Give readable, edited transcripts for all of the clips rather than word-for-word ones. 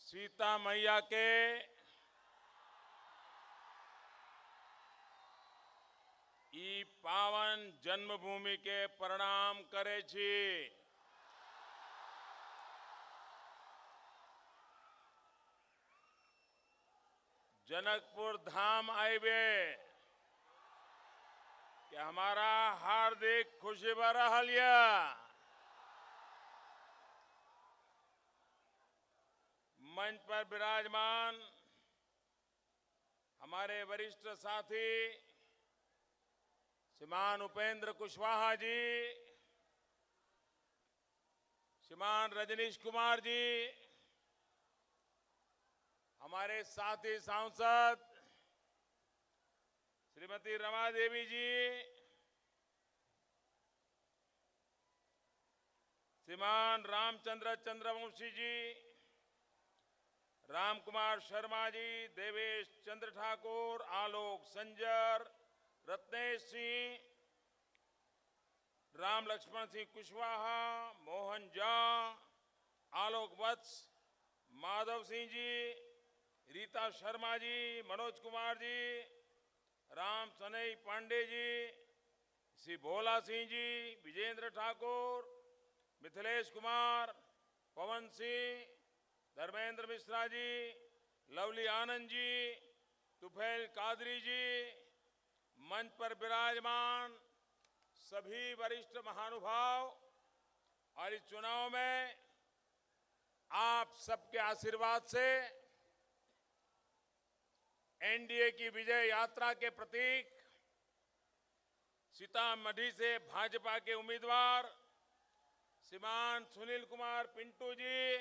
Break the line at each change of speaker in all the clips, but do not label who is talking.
सीता मैया के ई पावन जन्मभूमि के प्रणाम करे छी। जनकपुर धाम आइबे कि हमारा हार्दिक खुशी बरहल या। मंच पर विराजमान हमारे वरिष्ठ साथी श्रीमान उपेंद्र कुशवाहा जी, श्रीमान रजनीश कुमार जी, हमारे साथी सांसद श्रीमती रमा देवी जी, श्रीमान रामचंद्र चंद्रवंशी जी, राम कुमार शर्मा जी, देवेश चंद्र ठाकुर, आलोक संजर, रत्नेश सिंह, राम लक्ष्मण सिंह कुशवाहा, मोहन झा, आलोक वत्स, माधव सिंह जी, रीता शर्मा जी, मनोज कुमार जी, राम सनई पांडे जी, श्री भोला सिंह जी, विजेंद्र ठाकुर, मिथिलेश कुमार, पवन सिंह, धर्मेंद्र मिश्रा जी, लवली आनंद जी, तुफैल कादरी जी, मंच पर विराजमान सभी वरिष्ठ महानुभाव और इस चुनाव में आप सबके आशीर्वाद से एनडीए की विजय यात्रा के प्रतीक सीतामढ़ी से भाजपा के उम्मीदवार श्रीमान सुनील कुमार पिंटू जी,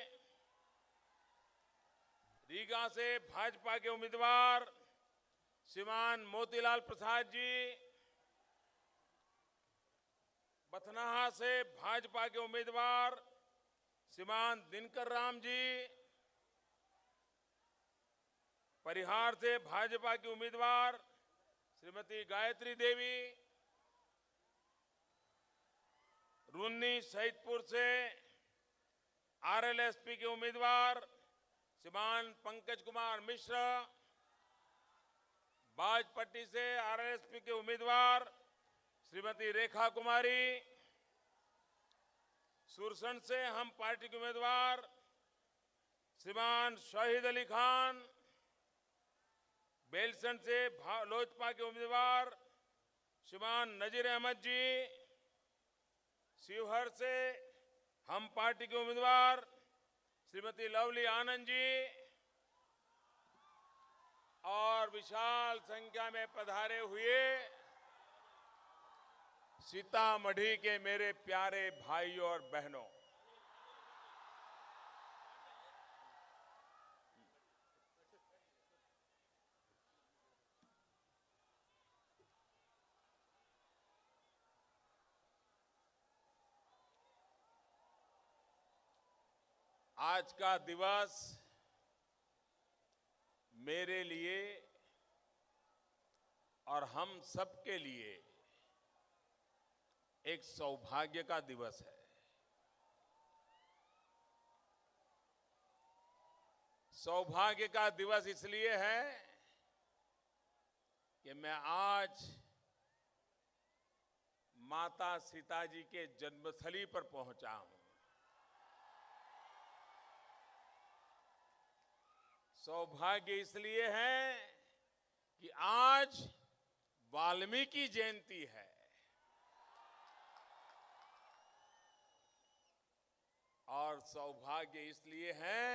रीगा से भाजपा के उम्मीदवार श्रीमान मोतीलाल प्रसाद जी, बथनाहा से भाजपा के उम्मीदवार श्रीमान दिनकर राम जी, परिहार से भाजपा की उम्मीदवार श्रीमती गायत्री देवी, रून्नी सईदपुर से आरएलएसपी के उम्मीदवार श्रीमान पंकज कुमार मिश्रा, बाजपट्टी से आरएलएसपी के उम्मीदवार श्रीमती रेखा कुमारी, सुरसंड से हम पार्टी के उम्मीदवार श्रीमान शाहिद अली खान, बेलसंड से लोजपा के उम्मीदवार श्रीमान नजीर अहमद जी, शिवहर से हम पार्टी के उम्मीदवार श्रीमती लवली आनंद जी और विशाल संख्या में पधारे हुए सीतामढ़ी के मेरे प्यारे भाइयों और बहनों, आज का दिवस मेरे लिए और हम सबके लिए एक सौभाग्य का दिवस है। सौभाग्य का दिवस इसलिए है कि मैं आज माता सीता जी के जन्मस्थली पर पहुंचा हूं। सौभाग्य इसलिए है कि आज वाल्मीकि जयंती है। और सौभाग्य इसलिए है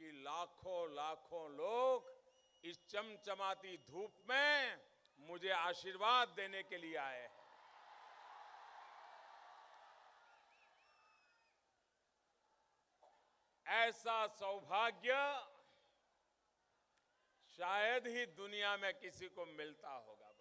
कि लाखों लाखों लोग इस चमचमाती धूप में मुझे आशीर्वाद देने के लिए आए हैं। ऐसा सौभाग्य शायद ही दुनिया में किसी को मिलता होगा भाई।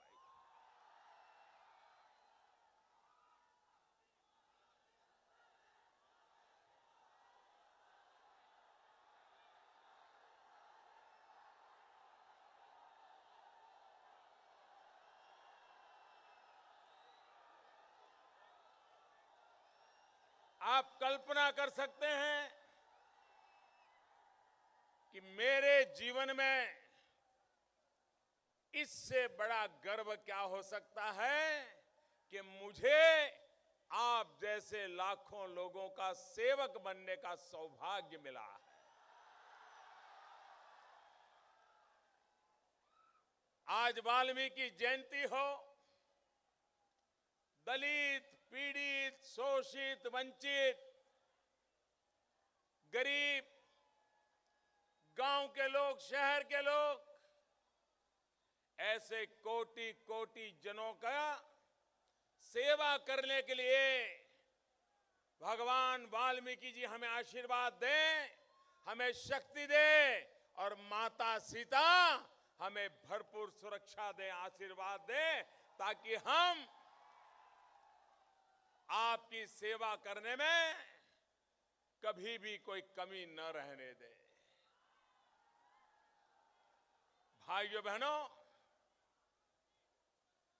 आप कल्पना कर सकते हैं कि मेरे जीवन में इससे बड़ा गर्व क्या हो सकता है कि मुझे आप जैसे लाखों लोगों का सेवक बनने का सौभाग्य मिला है। आज वाल्मीकि जयंती हो, दलित, पीड़ित, शोषित, वंचित, गरीब, गांव के लोग, शहर के लोग, ऐसे कोटि कोटि जनों का सेवा करने के लिए भगवान वाल्मीकि जी हमें आशीर्वाद दें, हमें शक्ति दे और माता सीता हमें भरपूर सुरक्षा दे, आशीर्वाद दे, ताकि हम आपकी सेवा करने में कभी भी कोई कमी न रहने दें। भाइयों बहनों,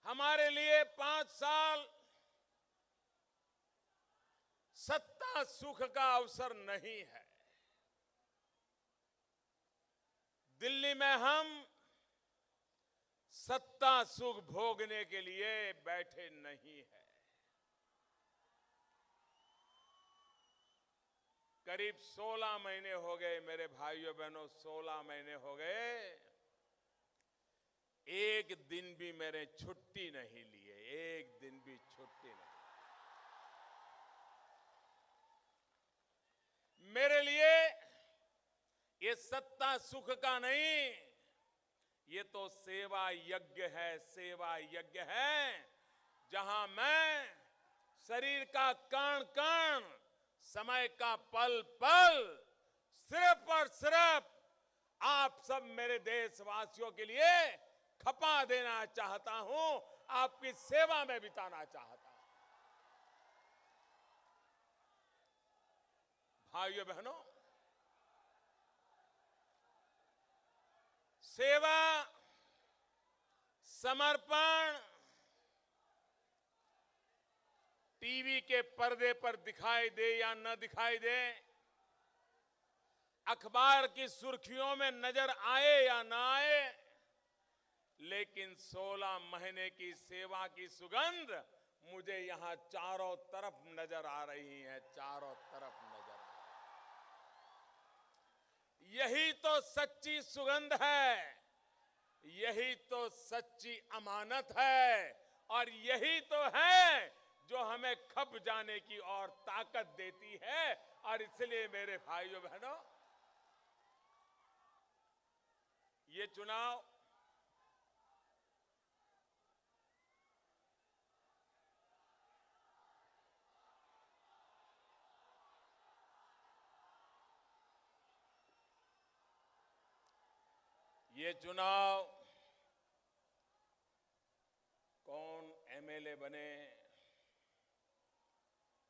हमारे लिए 5 साल सत्ता सुख का अवसर नहीं है। दिल्ली में हम सत्ता सुख भोगने के लिए बैठे नहीं हैं। करीब 16 महीने हो गए मेरे भाइयों बहनों, 16 महीने हो गए, एक दिन भी मैंने छुट्टी नहीं ली है, एक दिन भी छुट्टी नहीं। मेरे लिए ये सत्ता सुख का नहीं, ये तो सेवा यज्ञ है, सेवा यज्ञ है, जहां मैं शरीर का कण कण, समय का पल पल सिर्फ और सिर्फ आप सब मेरे देशवासियों के लिए खपा देना चाहता हूं, आपकी सेवा में बिताना चाहता हूं। भाइयों बहनों, सेवा, समर्पण टीवी के पर्दे पर दिखाई दे या न दिखाई दे, अखबार की सुर्खियों में नजर आए या न आए, लेकिन 16 महीने की सेवा की सुगंध मुझे यहां चारों तरफ नजर आ रही है, चारों तरफ नजर आ रही है। यही तो सच्ची सुगंध है, यही तो सच्ची अमानत है, और यही तो है जो हमें खप जाने की और ताकत देती है। और इसलिए मेरे भाइयों बहनों, ये चुनाव कौन एमएलए बने,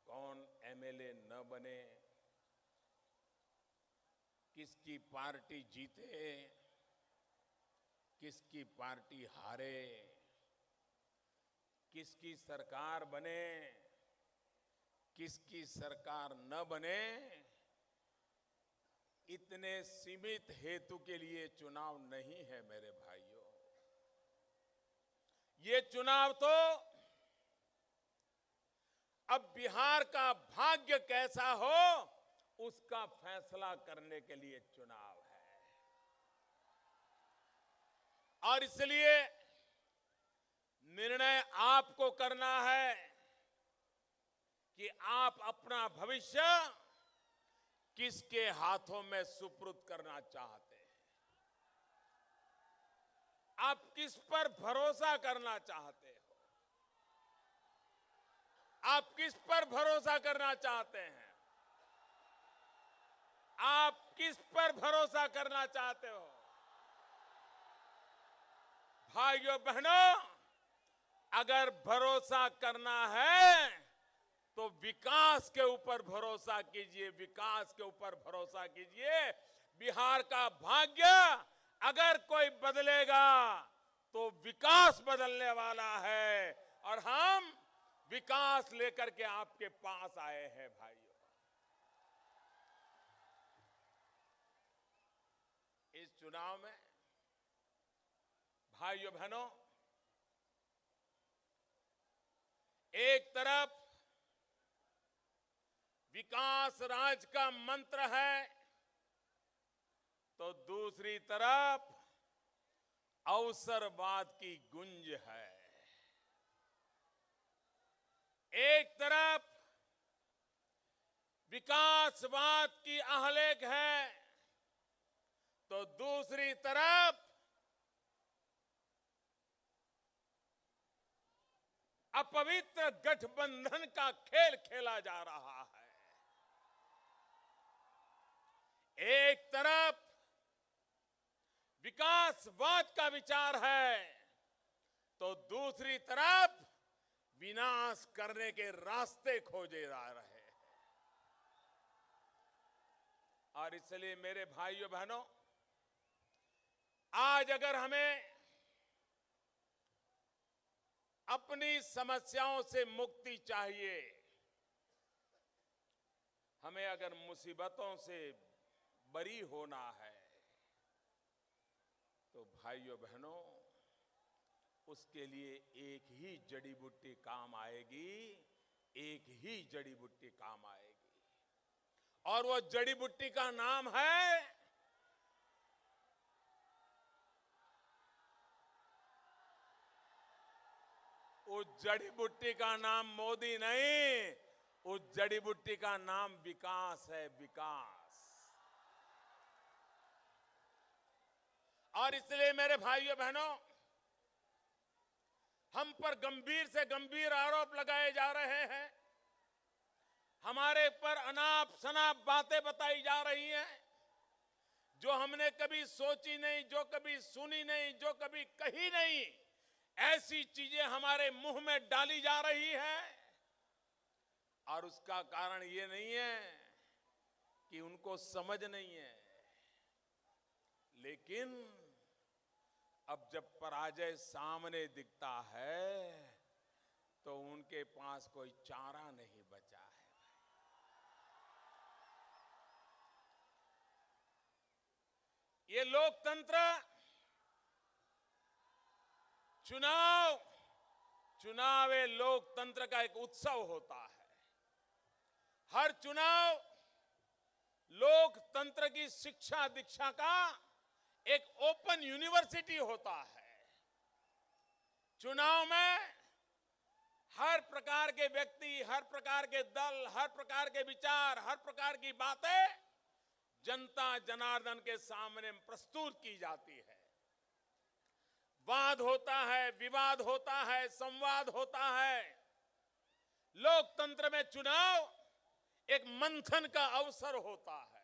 कौन एमएलए न बने, किसकी पार्टी जीते, किसकी पार्टी हारे, किसकी सरकार बने, किसकी सरकार न बने, इतने सीमित हेतु के लिए चुनाव नहीं है मेरे भाइयों। ये चुनाव तो अब बिहार का भाग्य कैसा हो उसका फैसला करने के लिए चुनाव है। और इसलिए निर्णय आपको करना है कि आप अपना भविष्य किसके हाथों में सुपुर्द करना चाहते हैं, आप किस पर भरोसा करना चाहते हो, आप किस पर भरोसा करना चाहते हैं, आप किस पर भरोसा करना चाहते हो। भाइयों बहनों, अगर भरोसा करना है तो विकास के ऊपर भरोसा कीजिए, विकास के ऊपर भरोसा कीजिए। बिहार का भाग्य अगर कोई बदलेगा तो विकास बदलने वाला है, और हम विकास लेकर के आपके पास आए हैं। भाइयों, चुनाव में भाइयों बहनों, एक तरफ विकास राज का मंत्र है तो दूसरी तरफ अवसरवाद की गूंज है। एक तरफ विकासवाद की आहलेख है तो दूसरी तरफ अपवित्र गठबंधन का खेल खेला जा रहा है। एक तरफ विकासवाद का विचार है तो दूसरी तरफ विनाश करने के रास्ते खोजे जा रहे हैं। और इसलिए मेरे भाइयों बहनों, आज अगर हमें अपनी समस्याओं से मुक्ति चाहिए, हमें अगर मुसीबतों से बरी होना है, तो भाइयों बहनों, उसके लिए एक ही जड़ी बूटी काम आएगी, एक ही जड़ी बूटी काम आएगी, और वो जड़ी बूटी का नाम है उस जड़ी बूटी का नाम मोदी नहीं, उस जड़ी बूटी का नाम विकास है, विकास। और इसलिए मेरे भाइयों बहनों, हम पर गंभीर से गंभीर आरोप लगाए जा रहे हैं, हमारे पर अनाप शनाप बातें बताई जा रही हैं, जो हमने कभी सोची नहीं, जो कभी सुनी नहीं, जो कभी कही नहीं, ऐसी चीजें हमारे मुंह में डाली जा रही है। और उसका कारण ये नहीं है कि उनको समझ नहीं है, लेकिन अब जब पराजय सामने दिखता है तो उनके पास कोई चारा नहीं बचा है। ये लोकतंत्र, चुनाव एक लोकतंत्र का एक उत्सव होता है। हर चुनाव लोकतंत्र की शिक्षा दीक्षा का एक ओपन यूनिवर्सिटी होता है। चुनाव में हर प्रकार के व्यक्ति, हर प्रकार के दल, हर प्रकार के विचार, हर प्रकार की बातें जनता जनार्दन के सामने प्रस्तुत की जाती है। वाद होता है, विवाद होता है, संवाद होता है। लोकतंत्र में चुनाव एक मंथन का अवसर होता है,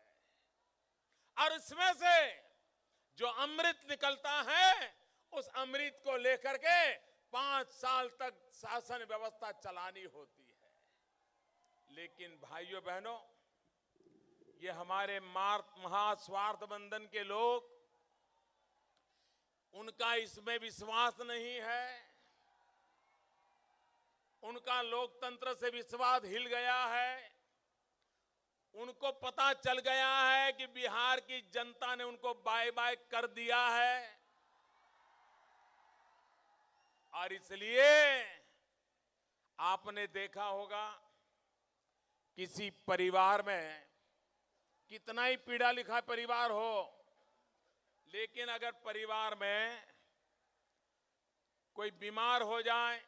और इसमें से जो अमृत निकलता है, उस अमृत को लेकर के 5 साल तक शासन व्यवस्था चलानी होती है। लेकिन भाइयों बहनों, ये हमारे महास्वार्थ बंधन के लोग, उनका इसमें विश्वास नहीं है, उनका लोकतंत्र से विश्वास हिल गया है। उनको पता चल गया है कि बिहार की जनता ने उनको बाय बाय कर दिया है, और इसलिए आपने देखा होगा किसी परिवार में, कितना ही पढ़ा लिखा परिवार हो, लेकिन अगर परिवार में कोई बीमार हो जाए,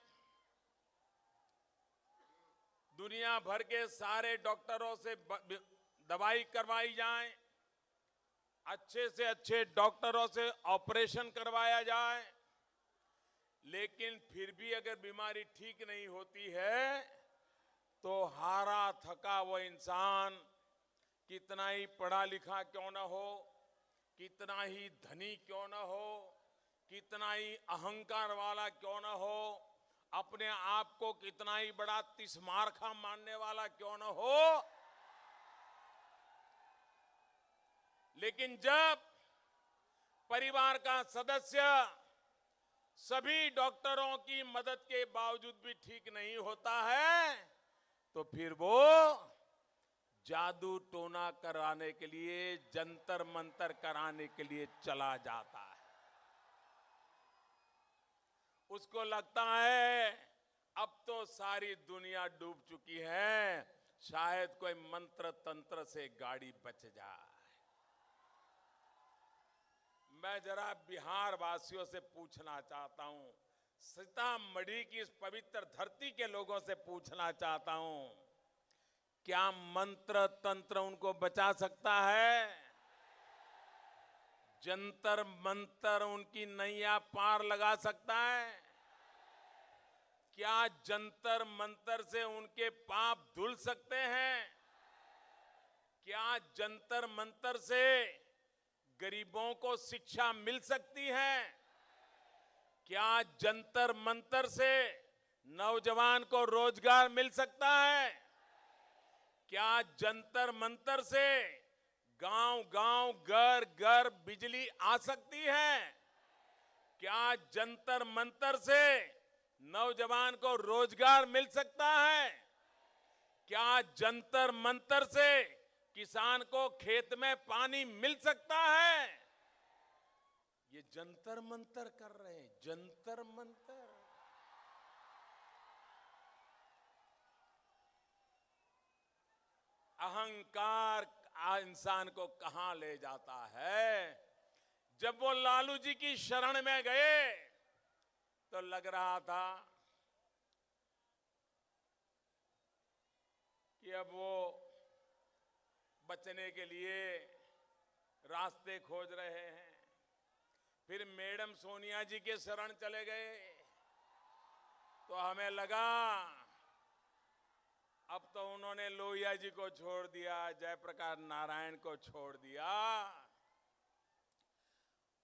दुनिया भर के सारे डॉक्टरों से दवाई करवाई जाए, अच्छे से अच्छे डॉक्टरों से ऑपरेशन करवाया जाए, लेकिन फिर भी अगर बीमारी ठीक नहीं होती है तो हारा थका वो इंसान, कितना ही पढ़ा लिखा क्यों न हो, कितना ही धनी क्यों न हो, कितना ही अहंकार वाला क्यों न हो, अपने आप को कितना ही बड़ा तिस्मारखा मानने वाला क्यों न हो, लेकिन जब परिवार का सदस्य सभी डॉक्टरों की मदद के बावजूद भी ठीक नहीं होता है, तो फिर वो जादू टोना कराने के लिए, जंतर मंतर कराने के लिए चला जाता है। उसको लगता है अब तो सारी दुनिया डूब चुकी है, शायद कोई मंत्र तंत्र से गाड़ी बच जाए। मैं जरा बिहार वासियों से पूछना चाहता हूं, सीतामढ़ी की इस पवित्र धरती के लोगों से पूछना चाहता हूं, क्या मंत्र तंत्र उनको बचा सकता है? जंतर मंतर उनकी नैया पार लगा सकता है? क्या जंतर मंतर से उनके पाप धुल सकते हैं? क्या जंतर मंतर से गरीबों को शिक्षा मिल सकती है? क्या जंतर मंतर से नौजवान को रोजगार मिल सकता है? क्या जंतर मंतर से गांव गांव घर घर बिजली आ सकती है? क्या जंतर मंतर से नौजवान को रोजगार मिल सकता है? क्या जंतर मंतर से किसान को खेत में पानी मिल सकता है? ये जंतर मंतर कर रहे हैं, जंतर मंतर। अहंकार इंसान को कहां ले जाता है। जब वो लालू जी की शरण में गए तो लग रहा था कि अब वो बचने के लिए रास्ते खोज रहे हैं। फिर मैडम सोनिया जी के शरण चले गए तो हमें लगा अब तो उन्होंने लोहिया जी को छोड़ दिया, जयप्रकाश नारायण को छोड़ दिया,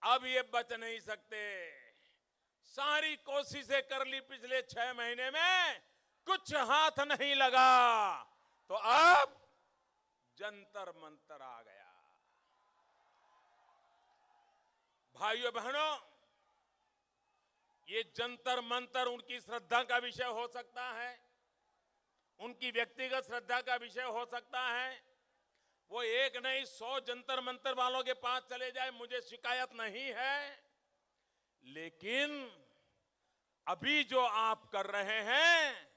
अब ये बच नहीं सकते। सारी कोशिशें कर ली पिछले 6 महीने में, कुछ हाथ नहीं लगा, तो अब जंतर मंतर आ गया। भाइयों बहनों, ये जंतर मंतर उनकी श्रद्धा का विषय हो सकता है, उनकी व्यक्तिगत श्रद्धा का विषय हो सकता है। वो एक नहीं 100 जंतर मंतर वालों के पास चले जाए, मुझे शिकायत नहीं है। लेकिन अभी जो आप कर रहे हैं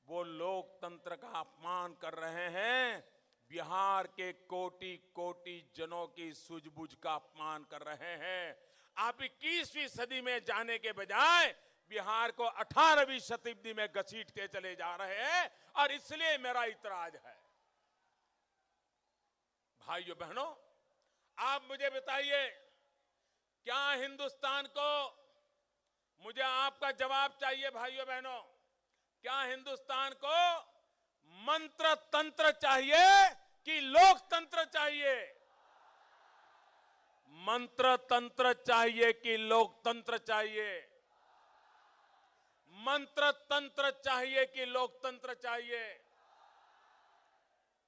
वो लोकतंत्र का अपमान कर रहे हैं, बिहार के कोटि कोटि जनों की सूझबूझ का अपमान कर रहे हैं। आप 21वीं सदी में जाने के बजाय बिहार को 18वीं शताब्दी में घसीटते चले जा रहे हैं, और इसलिए मेरा इतराज है। भाइयों बहनों, आप मुझे बताइए, क्या हिंदुस्तान को, मुझे आपका जवाब चाहिए भाइयों बहनों, क्या हिंदुस्तान को मंत्र तंत्र चाहिए कि लोकतंत्र चाहिए? मंत्र तंत्र चाहिए कि लोकतंत्र चाहिए? मंत्र तंत्र चाहिए कि लोकतंत्र चाहिए?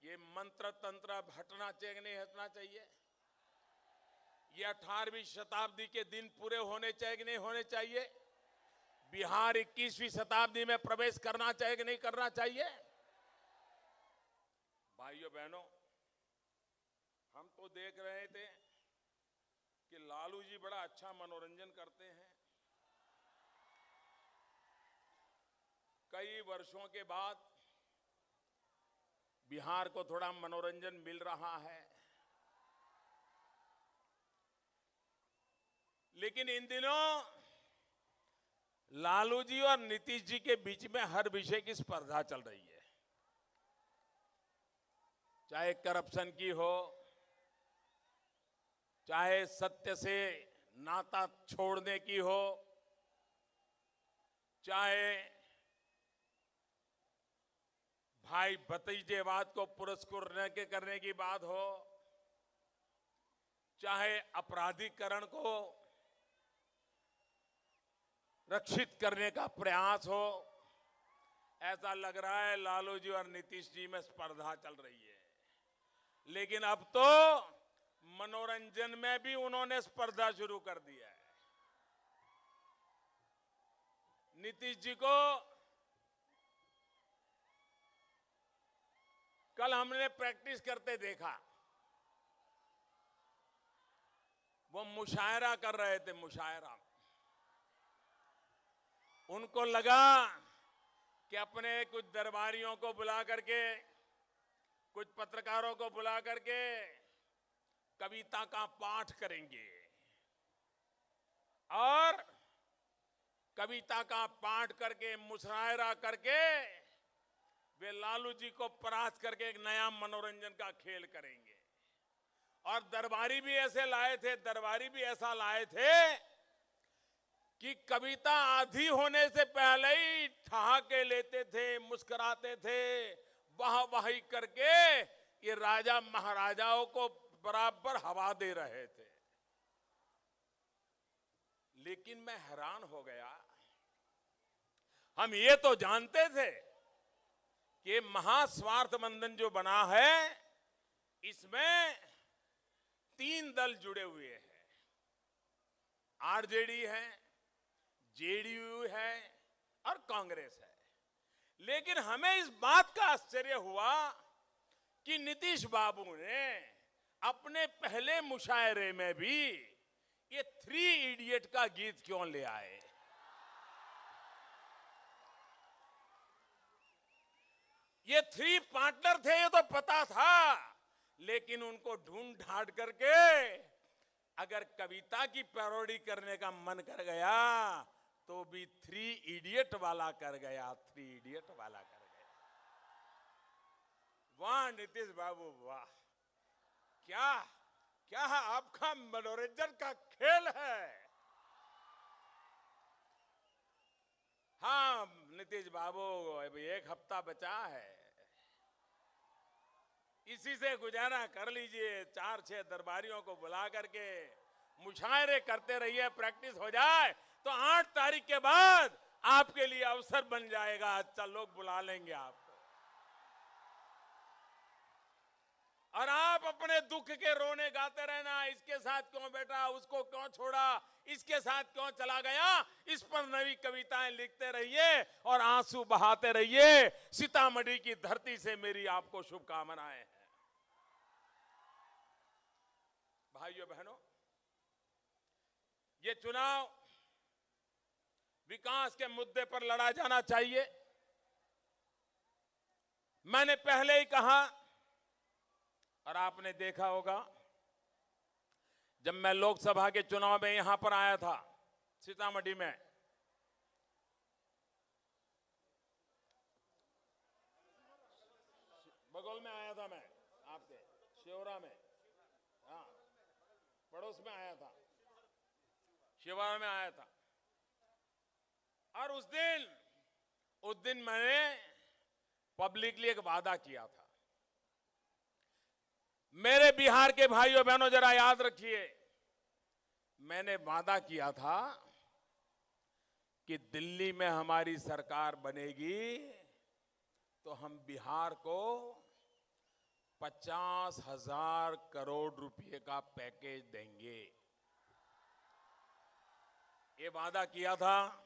ये मंत्र तंत्र अब हटना चाहिए कि नहीं हटना चाहिए? ये 18वीं शताब्दी के दिन पूरे होने चाहिए कि नहीं होने चाहिए? बिहार 21वीं शताब्दी में प्रवेश करना चाहिए कि नहीं करना चाहिए? भाइयों बहनों, हम तो देख रहे थे कि लालू जी बड़ा अच्छा मनोरंजन करते हैं। कई वर्षों के बाद बिहार को थोड़ा मनोरंजन मिल रहा है, लेकिन इन दिनों लालू जी और नीतीश जी के बीच में हर विषय की स्पर्धा चल रही है, चाहे करप्शन की हो, चाहे सत्य से नाता छोड़ने की हो, चाहे भाई भतीजेवाद को पुरस्कृत करने की बात हो, चाहे अपराधीकरण को रक्षित करने का प्रयास हो। ऐसा लग रहा है लालू जी और नीतीश जी में स्पर्धा चल रही है। लेकिन अब तो मनोरंजन में भी उन्होंने स्पर्धा शुरू कर दिया है। नीतीश जी को कल हमने प्रैक्टिस करते देखा, वो मुशायरा कर रहे थे, मुशायरा। उनको लगा कि अपने कुछ दरबारियों को बुला करके, कुछ पत्रकारों को बुला करके कविता का पाठ करेंगे और कविता का पाठ करके, मुशायरा करके वे लालू जी को परास्त करके एक नया मनोरंजन का खेल करेंगे। और दरबारी भी ऐसे लाए थे, दरबारी भी ऐसा लाए थे कि कविता आधी होने से पहले ही ठहाके लेते थे, मुस्कुराते थे, वाह-वाही करके ये राजा महाराजाओं को बराबर हवा दे रहे थे। लेकिन मैं हैरान हो गया, हम ये तो जानते थे कि महास्वार्थ बंधन जो बना है इसमें 3 दल जुड़े हुए हैं, आरजेडी है, जेडीयू है और कांग्रेस है। लेकिन हमें इस बात का आश्चर्य हुआ कि नीतीश बाबू ने अपने पहले मुशायरे में भी ये 3 इडियट का गीत क्यों ले आए। ये 3 पार्टनर थे, ये तो पता था, लेकिन उनको ढूंढ ढांड करके अगर कविता की पैरोडी करने का मन कर गया तो भी 3 इडियट वाला कर गया, 3 इडियट वाला कर गया। वाह नीतीश बाबू वाह, क्या क्या आपका मनोरंजन का खेल है। हाँ नीतीश बाबू, अभी 1 हफ्ता बचा है, इसी से गुजारा कर लीजिए। 4-6 दरबारियों को बुला करके मुशायरे करते रहिए, प्रैक्टिस हो जाए तो 8 तारीख के बाद आपके लिए अवसर बन जाएगा। अच्छा, लोग बुला लेंगे आपको और आप अपने दुख के रोने गाते रहना, इसके साथ क्यों बैठा, उसको क्यों छोड़ा, इसके साथ क्यों चला गया, इस पर नई कविताएं लिखते रहिए और आंसू बहाते रहिए। सीतामढ़ी की धरती से मेरी आपको शुभकामनाएं हैं। भाइयों बहनों, ये चुनाव विकास के मुद्दे पर लड़ा जाना चाहिए। मैंने पहले ही कहा और आपने देखा होगा, जब मैं लोकसभा के चुनाव में यहां पर आया था सीतामढ़ी में, बगल में आया था मैं, आपके शिवरा में, हाँ पड़ोस में आया था, शिवरा में आया था। और उस दिन मैंने पब्लिकली एक वादा किया था। मेरे बिहार के भाइयों बहनों जरा याद रखिए, मैंने वादा किया था कि दिल्ली में हमारी सरकार बनेगी तो हम बिहार को 50,000 करोड़ रुपए का पैकेज देंगे। ये वादा किया था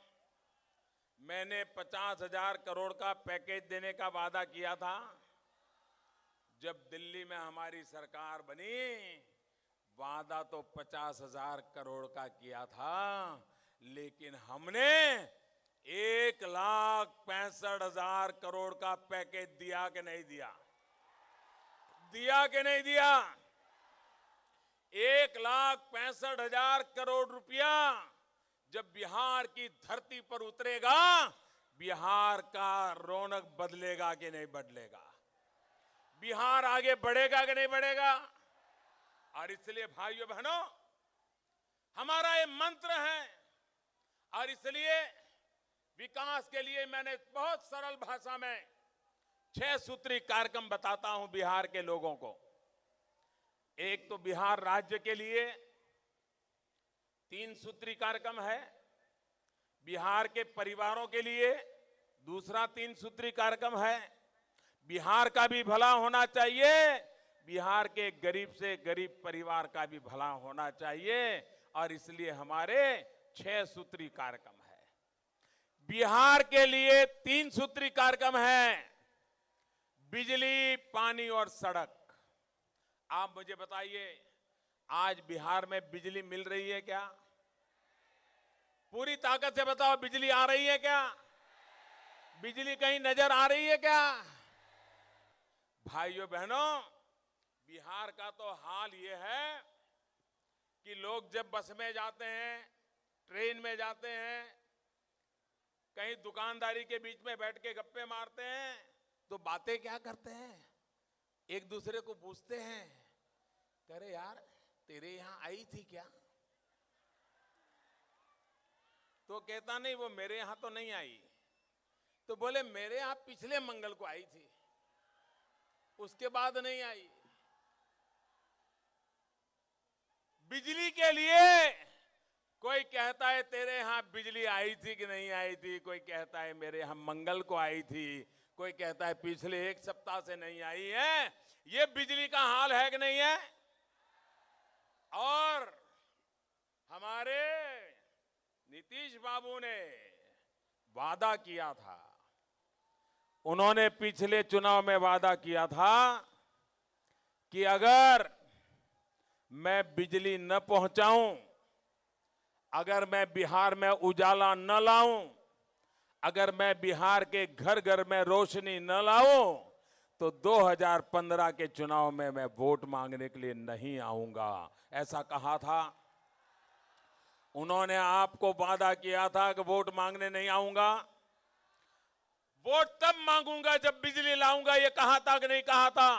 मैंने, 50,000 करोड़ का पैकेज देने का वादा किया था। जब दिल्ली में हमारी सरकार बनी, वादा तो 50,000 करोड़ का किया था, लेकिन हमने 1,65,000 करोड़ का पैकेज दिया कि नहीं दिया? दिया कि नहीं दिया? 1,65,000 करोड़ रुपया जब बिहार की धरती पर उतरेगा, बिहार का रौनक बदलेगा कि नहीं बदलेगा? बिहार आगे बढ़ेगा कि नहीं बढ़ेगा? और इसलिए भाइयों बहनों, हमारा ये मंत्र है और इसलिए विकास के लिए मैंने बहुत सरल भाषा में 6 सूत्री कार्यक्रम बताता हूं बिहार के लोगों को। एक तो बिहार राज्य के लिए 3 सूत्री कार्यक्रम है, बिहार के परिवारों के लिए दूसरा 3 सूत्री कार्यक्रम है। बिहार का भी भला होना चाहिए, बिहार के गरीब से गरीब परिवार का भी भला होना चाहिए, और इसलिए हमारे 6 सूत्री कार्यक्रम है। बिहार के लिए 3 सूत्री कार्यक्रम है, बिजली, पानी और सड़क। आप मुझे बताइए, आज बिहार में बिजली मिल रही है क्या? पूरी ताकत से बताओ, बिजली आ रही है क्या? बिजली कहीं नजर आ रही है क्या? भाइयों बहनों, बिहार का तो हाल ये है कि लोग जब बस में जाते हैं, ट्रेन में जाते हैं, कहीं दुकानदारी के बीच में बैठ के गप्पे मारते हैं, तो बातें क्या करते हैं? एक दूसरे को पूछते हैं, अरे यार तेरे यहां आई थी क्या? तो कहता नहीं, वो मेरे यहां तो नहीं आई। तो बोले मेरे यहां पिछले मंगल को आई थी, उसके बाद नहीं आई। बिजली के लिए कोई कहता है तेरे यहां बिजली आई थी कि नहीं आई थी, कोई कहता है मेरे यहां मंगल को आई थी, कोई कहता है पिछले एक सप्ताह से नहीं आई है। ये बिजली का हाल है कि नहीं है? और हमारे नीतीश बाबू ने वादा किया था, उन्होंने पिछले चुनाव में वादा किया था कि अगर मैं बिजली न पहुंचाऊं, अगर मैं बिहार में उजाला न लाऊं, अगर मैं बिहार के घर घर में रोशनी न लाऊं, तो 2015 के चुनाव में मैं वोट मांगने के लिए नहीं आऊंगा, ऐसा कहा था। उन्होंने आपको वादा किया था कि वोट मांगने नहीं आऊंगा, वोट तब मांगूंगा जब बिजली लाऊंगा, ये कहा था कि नहीं कहा था?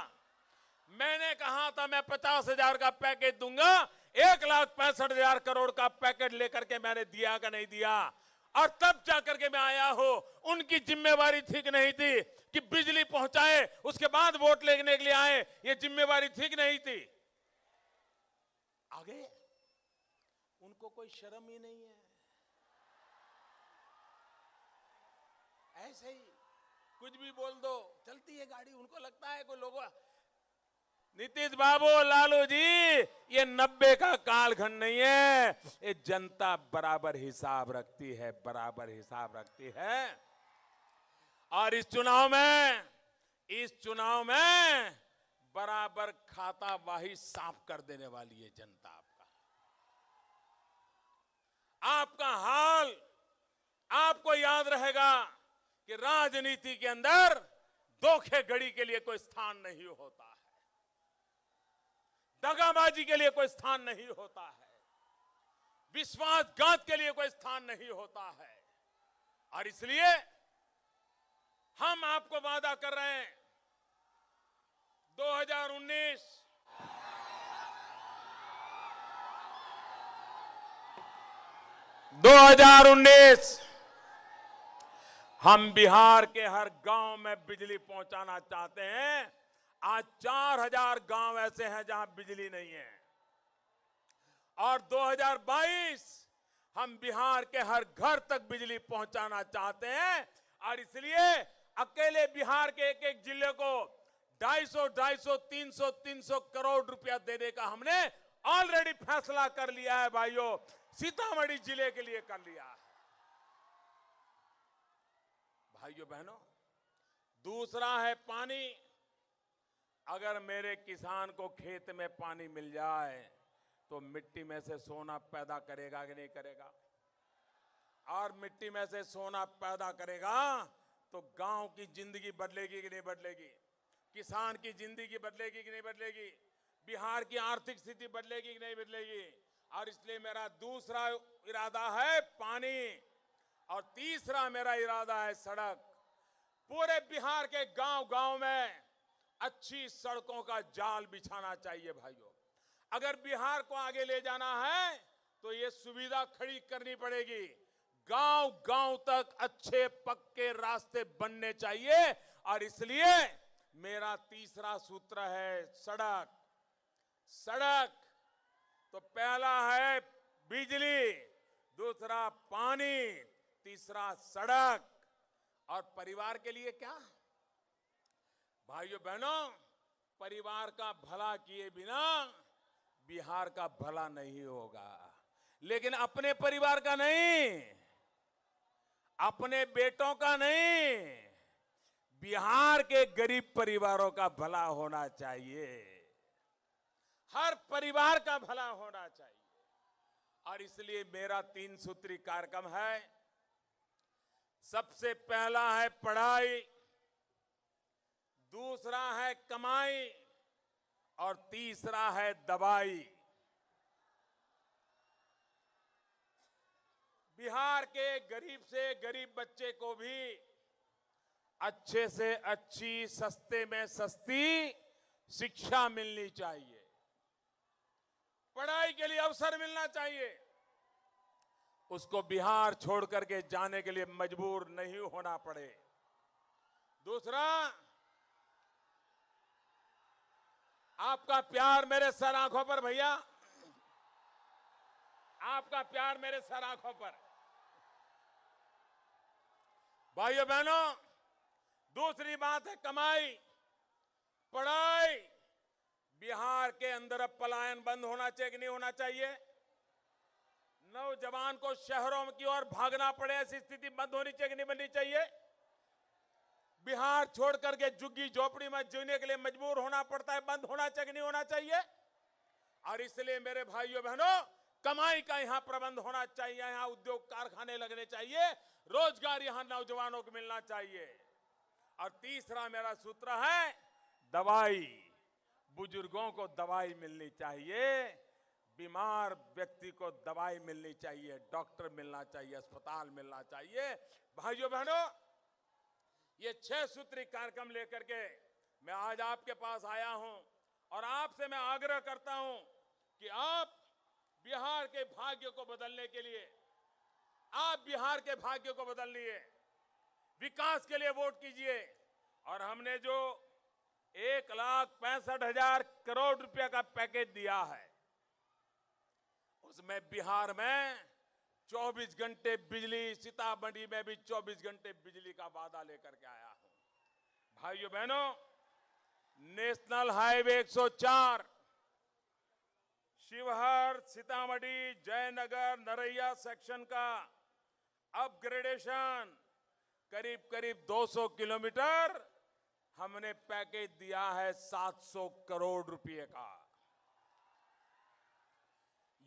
मैंने कहा था मैं 50,000 का पैकेज दूंगा, 1,65,000 करोड़ का पैकेज लेकर के मैंने दिया कि नहीं दिया? और तब जाकर के मैं आया हूं। उनकी जिम्मेवारी थी कि नहीं थी कि बिजली पहुंचाए, उसके बाद वोट लेने के लिए आए? ये जिम्मेवारी थी कि नहीं थी? आगे उनको कोई शर्म ही नहीं है, ऐसे ही कुछ भी बोल दो, चलती है गाड़ी। उनको लगता है कोई लोगों, नीतीश बाबू, लालू जी, ये 90 का कालखंड नहीं है, ये जनता बराबर हिसाब रखती है, बराबर हिसाब रखती है। और इस चुनाव में बराबर खाता वाही साफ कर देने वाली है जनता। आपका हाल, आपको याद रहेगा कि राजनीति के अंदर धोखेधड़ी के लिए कोई स्थान नहीं होता है, दगाबाजी के लिए कोई स्थान नहीं होता है, विश्वासघात के लिए कोई स्थान नहीं होता है। और इसलिए हम आपको वादा कर रहे हैं, 2019 हम बिहार के हर गांव में बिजली पहुंचाना चाहते हैं। आज 4,000 गांव ऐसे हैं जहां बिजली नहीं है, और 2022 हम बिहार के हर घर तक बिजली पहुंचाना चाहते हैं। और इसलिए अकेले बिहार के एक एक जिले को 250, 300 करोड़ रुपया देने का हमने ऑलरेडी फैसला कर लिया है भाइयों, सीतामढ़ी जिले के लिए कर लिया है। भाइयों बहनों, दूसरा है पानी। अगर मेरे किसान को खेत में पानी मिल जाए तो मिट्टी में से सोना पैदा करेगा कि नहीं करेगा? और मिट्टी में से सोना पैदा करेगा तो गांव की जिंदगी बदलेगी कि नहीं बदलेगी? किसान की जिंदगी बदलेगी कि नहीं बदलेगी? बिहार की आर्थिक स्थिति बदलेगी कि नहीं बदलेगी? और इसलिए मेरा दूसरा इरादा है पानी, और तीसरा मेरा इरादा है सड़क। पूरे बिहार के गांव गांव में अच्छी सड़कों का जाल बिछाना चाहिए भाइयों। अगर बिहार को आगे ले जाना है तो ये सुविधा खड़ी करनी पड़ेगी। गांव गांव तक अच्छे पक्के रास्ते बनने चाहिए, और इसलिए मेरा तीसरा सूत्र है सड़क। सड़क तो पहला है बिजली, दूसरा पानी, तीसरा सड़क। और परिवार के लिए क्या? भाइयों बहनों, परिवार का भला किए बिना बिहार का भला नहीं होगा। लेकिन अपने परिवार का नहीं, अपने बेटों का नहीं, बिहार के गरीब परिवारों का भला होना चाहिए, हर परिवार का भला होना चाहिए। और इसलिए मेरा 3 सूत्री कार्यक्रम है। सबसे पहला है पढ़ाई, दूसरा है कमाई और तीसरा है दवाई। बिहार के गरीब से गरीब बच्चे को भी अच्छे से अच्छी, सस्ते में सस्ती शिक्षा मिलनी चाहिए, पढ़ाई के लिए अवसर मिलना चाहिए, उसको बिहार छोड़ करके जाने के लिए मजबूर नहीं होना पड़े। दूसरा, आपका प्यार मेरे सर आंखों पर, भैया, आपका प्यार मेरे सर आंखों पर। भाइयों बहनों, दूसरी बात है कमाई, पढ़ाई। बिहार के अंदर अब पलायन बंद होना चाहिए कि नहीं होना चाहिए? नौजवान को शहरों की ओर भागना पड़े, ऐसी स्थिति बंद होनी चाहिए कि नहीं बननी चाहिए? बिहार छोड़ करके झुग्गी झोपड़ी में जीने के लिए मजबूर होना पड़ता है, बंद होना चाहिए कि नहीं होना चाहिए? और इसलिए मेरे भाइयों बहनों, कमाई का यहां प्रबंध होना चाहिए, यहां उद्योग कारखाने लगने चाहिए, रोजगार यहां नौजवानों को मिलना चाहिए। और तीसरा मेरा सूत्र है दवाई। बुजुर्गों को दवाई मिलनी चाहिए, बीमार व्यक्ति को दवाई मिलनी चाहिए, डॉक्टर मिलना चाहिए, अस्पताल मिलना चाहिए। भाइयों बहनों, ये 6 सूत्री कार्यक्रम लेकर के मैं आज आपके पास आया हूं और आपसे मैं आग्रह करता हूं कि आप बिहार के भाग्य को बदलने के लिए, आप बिहार के भाग्य को बदलिए, विकास के लिए वोट कीजिए। और हमने जो 1,65,000 करोड़ रुपए का पैकेज दिया है, उसमें बिहार में 24 घंटे बिजली, सीतामढ़ी में भी 24 घंटे बिजली का वादा लेकर के आया हूं। भाइयों बहनों, national highway 104 Shivhar, Sitamarhi, Jaynagar, Naraiya section का अपग्रेडेशन करीब करीब 200 किलोमीटर हमने पैकेज दिया है 700 करोड़ रुपए का।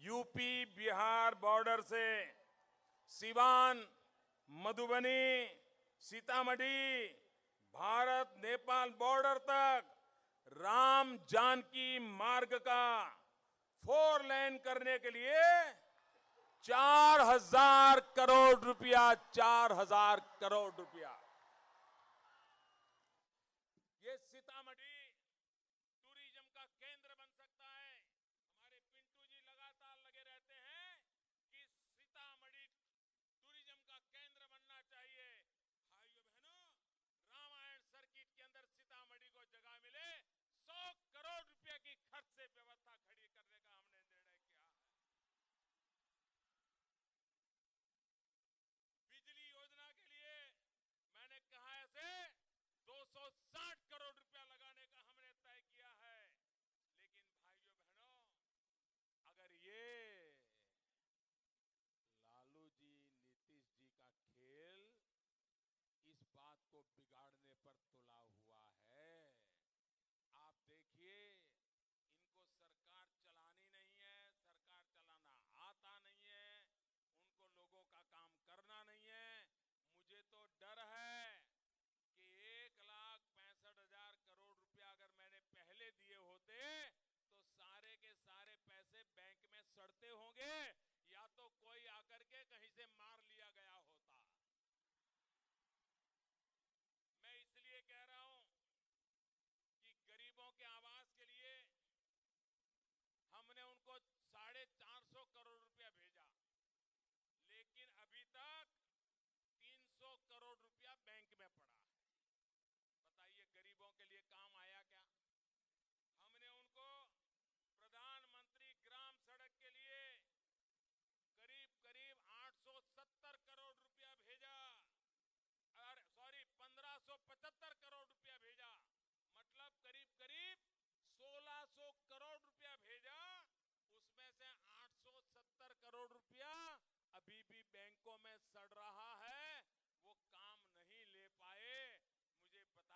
यूपी बिहार बॉर्डर से सिवान, मधुबनी, सीतामढ़ी, भारत नेपाल बॉर्डर तक राम जानकी मार्ग का 4 लेन करने के लिए 4,000 करोड़ रुपया, 4,000 करोड़ रुपया। ये सीतामढ़ी टूरिज्म का केंद्र बन सकता है। हमारे पिंटू जी लगातार लगे रहते हैं कि सीतामढ़ी टूरिज्म का केंद्र बनना चाहिए। भाइयों बहनों, रामायण सर्किट के अंदर सीतामढ़ी को जगह मिले, 100 करोड़ रुपए की खर्च से व्यवस्था खड़ी करने का हमने निर्णय किया है। बिजली योजना के लिए मैंने कहा ऐसे 260 करोड़ रुपया लगाने का हमने तय किया है। लेकिन भाइयों बहनों, अगर ये लालू जी, नीतीश जी का खेल इस बात को बिगाड़ने पर तुला हुआ है। आप देखिए, इनको सरकार चलानी नहीं है, सरकार चलाना आता नहीं है, उनको लोगों का काम करना नहीं है। मुझे तो डर है कि 1,65,000 करोड़ रुपया अगर मैंने पहले दिए होते तो सारे के सारे पैसे बैंक में सड़ते होंगे, या तो कोई आकर के कहीं से मार लिया गया होता। मैं इसलिए कह रहा हूं कि गरीबों के आवास के लिए हमने उनको 450 करोड़ रुपया भेजा, लेकिन अभी तक 300 करोड़ रुपया बैंक में पड़ा है। बताइए गरीबों के लिए काम आया क्या? हमने उनको प्रधानमंत्री ग्राम सड़क के लिए करीब करीब 870 करोड़ रुपया भेजा, और 1575 करोड़ रुपया भेजा, मतलब करीब करीब 1600 करोड़ रुपया भेजा। उसमें से 870 करोड़ रुपया अभी भी बैंकों में सड़ रहा है, वो काम नहीं ले पाए। मुझे बता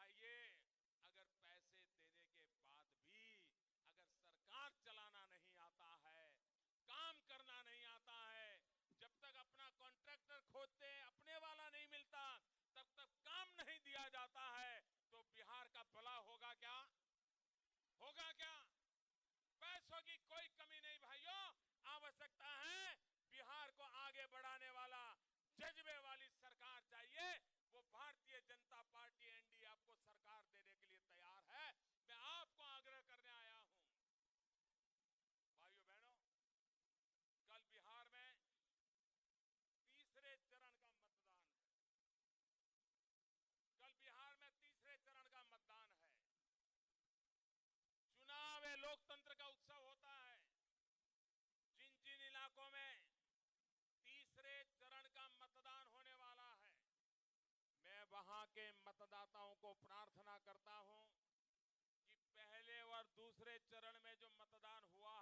प्रयासों की कोई कमी नहीं भाइयों। आवश्यकता है बिहार को आगे बढ़ाने वाला जज्बे वाली सरकार चाहिए। वो भारतीय जनता पार्टी एनडीए आपको सरकार देने के लिए तैयार है। मैं आपको आग्रह करने आया हूं भाइयों बहनों, कल बिहार में तीसरे चरण का मतदान है। कल बिहार में तीसरे चरण का मतदान है। चुनाव है, लोकतंत्र का उत्सव होता है। जिन जिन इलाकों में तीसरे चरण का मतदान होने वाला है, मैं वहां के मतदाताओं को प्रार्थना करता हूं कि पहले और दूसरे चरण में जो मतदान हुआ